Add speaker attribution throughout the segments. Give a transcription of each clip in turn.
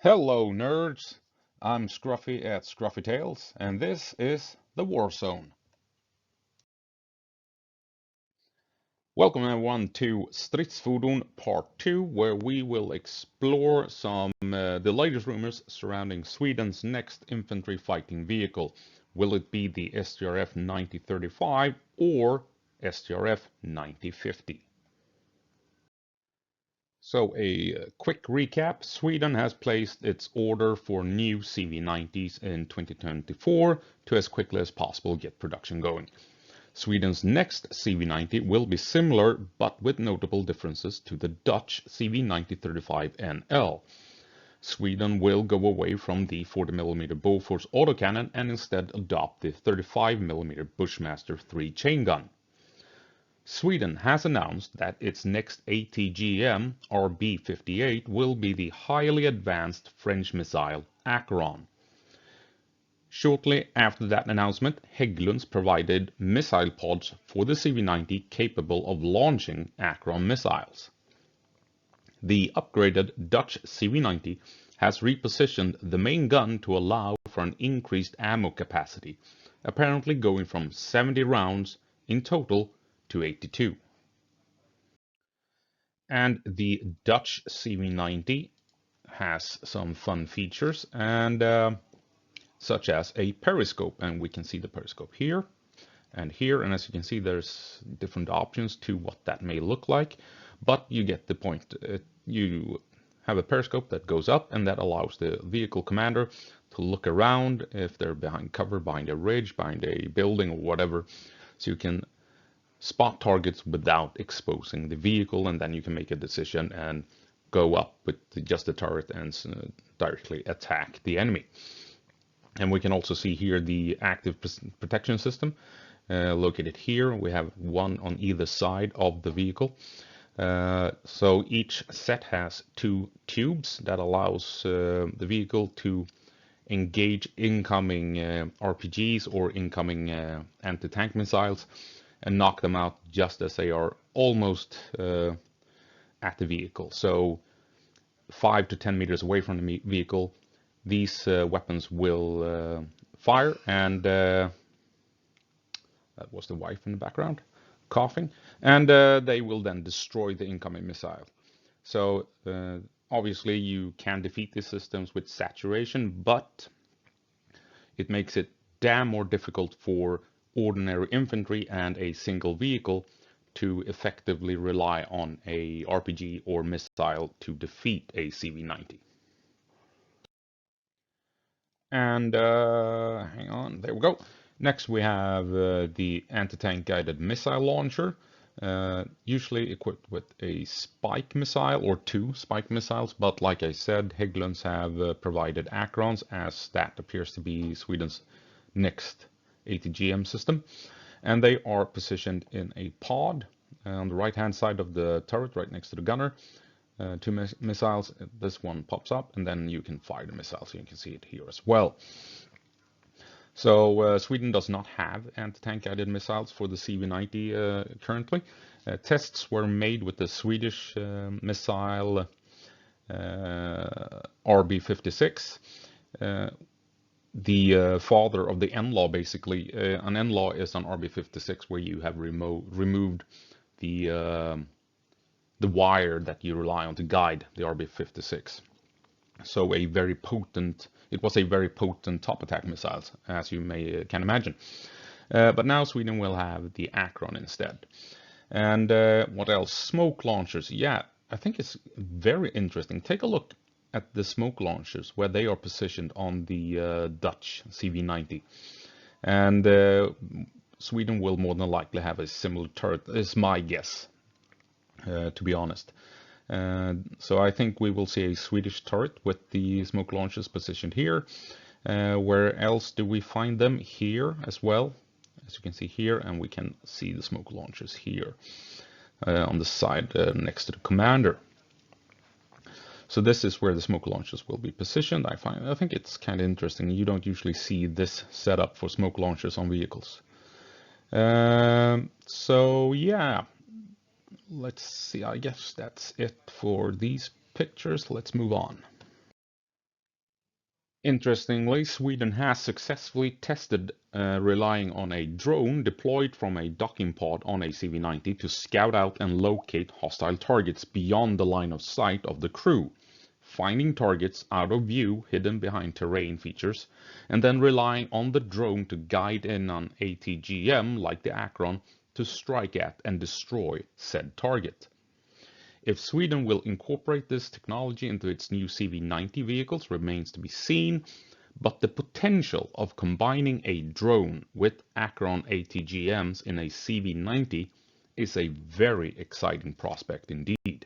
Speaker 1: Hello nerds, I'm Scruffy at Scruffy Tales, and this is the War Zone. Welcome everyone to Stridsfordon Part 2, where we will explore the latest rumors surrounding Sweden's next infantry fighting vehicle. Will it be the STRF 9035 or STRF 9050? So a quick recap, Sweden has placed its order for new CV90s in 2024 to as quickly as possible get production going. Sweden's next CV90 will be similar but with notable differences to the Dutch CV9035NL. Sweden will go away from the 40mm Bofors autocannon and instead adopt the 35mm Bushmaster 3 chain gun. Sweden has announced that its next ATGM RB58 will be the highly advanced French missile Acheron. Shortly after that announcement, Hägglunds provided missile pods for the CV90 capable of launching Acheron missiles. The upgraded Dutch CV90 has repositioned the main gun to allow for an increased ammo capacity, apparently going from 70 rounds in total to 82. And the Dutch CV90 has some fun features, and such as a periscope, and we can see the periscope here and here, and as you can see there's different options to what that may look like, but you get the point. You have a periscope that goes up and that allows the vehicle commander to look around if they're behind cover, behind a ridge, behind a building or whatever, so you can spot targets without exposing the vehicle, and then you can make a decision and go up with just the turret and directly attack the enemy. And we can also see here the active protection system located here. We have one on either side of the vehicle. So each set has two tubes that allows the vehicle to engage incoming RPGs or incoming anti-tank missiles and knock them out just as they are almost at the vehicle. So 5 to 10 meters away from the vehicle, these weapons will fire, and that was the wife in the background coughing, and they will then destroy the incoming missile. So obviously you can defeat these systems with saturation, but it makes it damn more difficult for ordinary infantry and a single vehicle to effectively rely on a RPG or missile to defeat a CV90. And hang on, there we go. Next we have the anti-tank guided missile launcher, usually equipped with a spike missile or two spike missiles, but like I said, Hägglunds have provided Acherons, as that appears to be Sweden's next ATGM system, and they are positioned in a pod on the right hand side of the turret, right next to the gunner. Two missiles, this one pops up, and then you can fire the missile, so you can see it here as well. So Sweden does not have anti-tank guided missiles for the CV90 currently. Tests were made with the Swedish missile RB56. The father of the N-law, basically. An N-law is an RB56 where you have removed the wire that you rely on to guide the RB56. So it was a very potent top attack missile, as you can imagine. But now Sweden will have the Acheron instead. And what else? Smoke launchers. Yeah, I think it's very interesting. Take a look at the smoke launchers, where they are positioned on the Dutch CV90. And Sweden will more than likely have a similar turret, is my guess, to be honest. So I think we will see a Swedish turret with the smoke launchers positioned here. Where else do we find them? Here as well, as you can see here, and we can see the smoke launchers here on the side next to the commander. So this is where the smoke launchers will be positioned. I think it's kind of interesting. You don't usually see this setup for smoke launchers on vehicles. So yeah. Let's see, I guess that's it for these pictures. Let's move on. Interestingly, Sweden has successfully tested relying on a drone deployed from a docking pod on a CV90 to scout out and locate hostile targets beyond the line of sight of the crew, finding targets out of view hidden behind terrain features, and then relying on the drone to guide in on ATGM like the Akron to strike at and destroy said target. If Sweden will incorporate this technology into its new CV90 vehicles remains to be seen, but the potential of combining a drone with Akron ATGMs in a CV90 is a very exciting prospect indeed.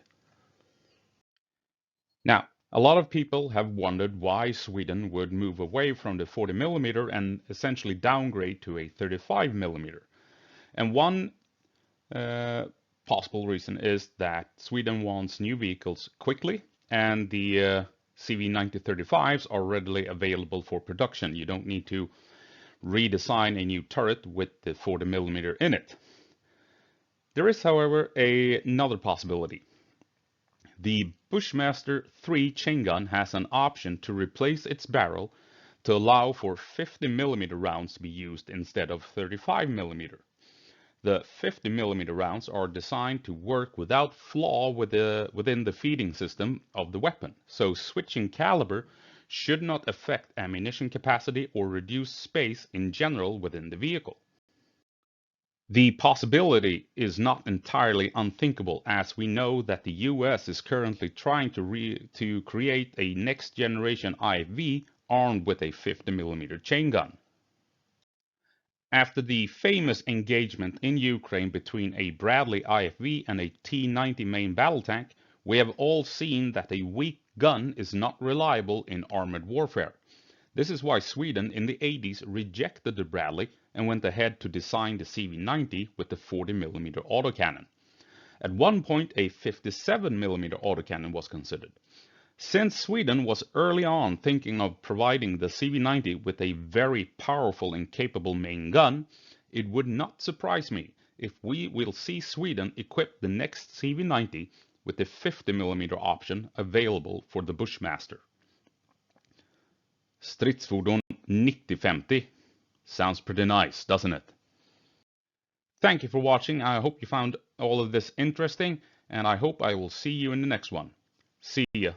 Speaker 1: Now, a lot of people have wondered why Sweden would move away from the 40mm and essentially downgrade to a 35mm. And one possible reason is that Sweden wants new vehicles quickly, and the CV9035s are readily available for production. You don't need to redesign a new turret with the 40mm in it. There is, however, another possibility. The Bushmaster 3 chain gun has an option to replace its barrel to allow for 50mm rounds to be used instead of 35mm. The 50mm rounds are designed to work without flaw within the feeding system of the weapon, so switching caliber should not affect ammunition capacity or reduce space in general within the vehicle. The possibility is not entirely unthinkable, as we know that the US is currently trying to create a next generation IFV armed with a 50mm chain gun. After the famous engagement in Ukraine between a Bradley IFV and a T-90 main battle tank, we have all seen that a weak gun is not reliable in armored warfare. This is why Sweden in the 80s rejected the Bradley and went ahead to design the CV90 with the 40mm autocannon. At one point, a 57mm autocannon was considered. Since Sweden was early on thinking of providing the CV90 with a very powerful and capable main gun, it would not surprise me if we will see Sweden equip the next CV90 with the 50mm option available for the Bushmaster. Stridsfordon 9050. Sounds pretty nice, doesn't it? Thank you for watching. I hope you found all of this interesting, and I hope I will see you in the next one. See ya.